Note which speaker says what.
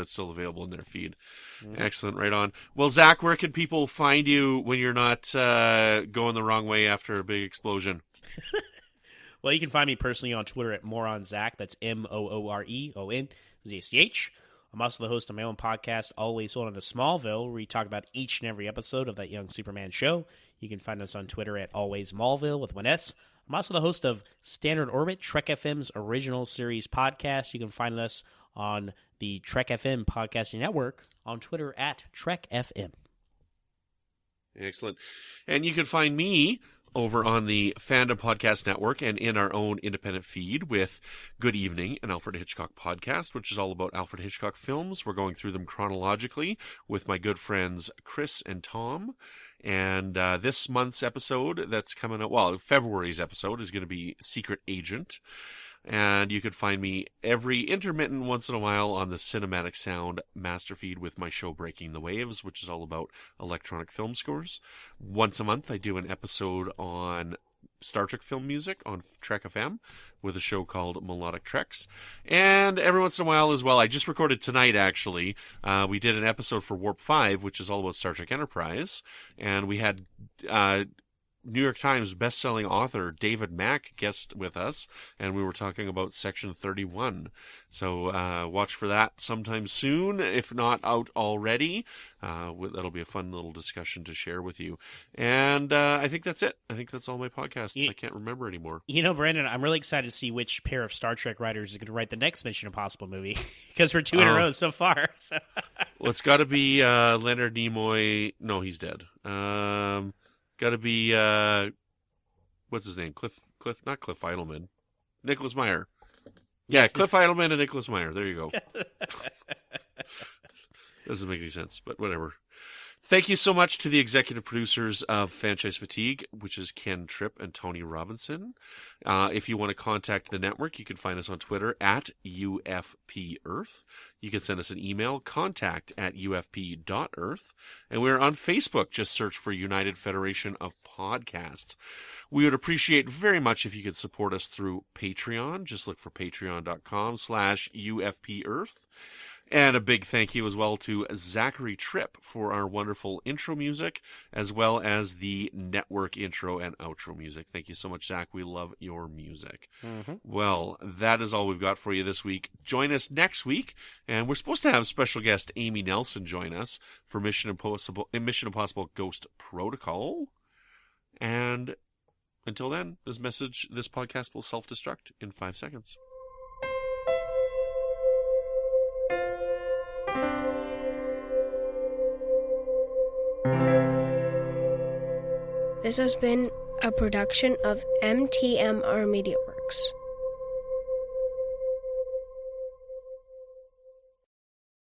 Speaker 1: it's still available in their feed. Excellent. Right on. Well, Zach, where can people find you when you're not going the wrong way after a big explosion?
Speaker 2: Well, you can find me personally on Twitter at MooreOnZach. That's MooreOnZach. I'm also the host of my own podcast, Always Hold On to Smallville, where we talk about each and every episode of that Young Superman show. You can find us on Twitter at AlwaysMallville with one S. I'm also the host of Standard Orbit, Trek FM's original series podcast. You can find us on the Trek FM podcasting network on Twitter at Trek FM.
Speaker 1: Excellent. And you can find me over on the Fandom Podcast Network and in our own independent feed with Good Evening, an Alfred Hitchcock podcast, which is all about Alfred Hitchcock films. We're going through them chronologically with my good friends Chris and Tom. And this month's episode that's coming out, well, February's episode is going to be Secret Agent. And you can find me every intermittent once in a while on the Cinematic Sound master feed with my show Breaking the Waves, which is all about electronic film scores. Once a month, I do an episode on Star Trek film music on Trek FM with a show called Melodic Treks. And every once in a while as well, I just recorded tonight actually, we did an episode for Warp 5, which is all about Star Trek Enterprise. And we had New York Times best-selling author David Mack guest with us, and we were talking about Section 31. So watch for that sometime soon, if not out already. That'll be a fun little discussion to share with you. And I think that's it. I think that's all my podcasts. I can't remember anymore.
Speaker 2: You know, Brandon, I'm really excited to see which pair of Star Trek writers is going to write the next Mission Impossible movie, because we're 2 in a row so far. So.
Speaker 1: Well, it's got to be Leonard Nimoy. No, he's dead. Got to be, what's his name? Not Cliff Eidelman. Nicholas Meyer. Yeah, yes. Cliff Eidelman and Nicholas Meyer. There you go. Doesn't make any sense, but whatever. Thank you so much to the executive producers of Franchise Fatigue, which is Ken Tripp and Tony Robinson. If you want to contact the network, you can find us on Twitter at UFPEarth. You can send us an email, contact@ufp.earth. And we're on Facebook. Just search for United Federation of Podcasts. We would appreciate very much if you could support us through Patreon. Just look for patreon.com/UFPEarth. And a big thank you as well to Zachary Tripp for our wonderful intro music, as well as the network intro and outro music. Thank you so much, Zach. We love your music. Mm-hmm. Well, that is all we've got for you this week. Join us next week, and we're supposed to have special guest Amy Nelson join us for Mission Impossible Ghost Protocol. And until then, this podcast will self-destruct in 5 seconds.
Speaker 3: This has been a production of MTMR Media Works.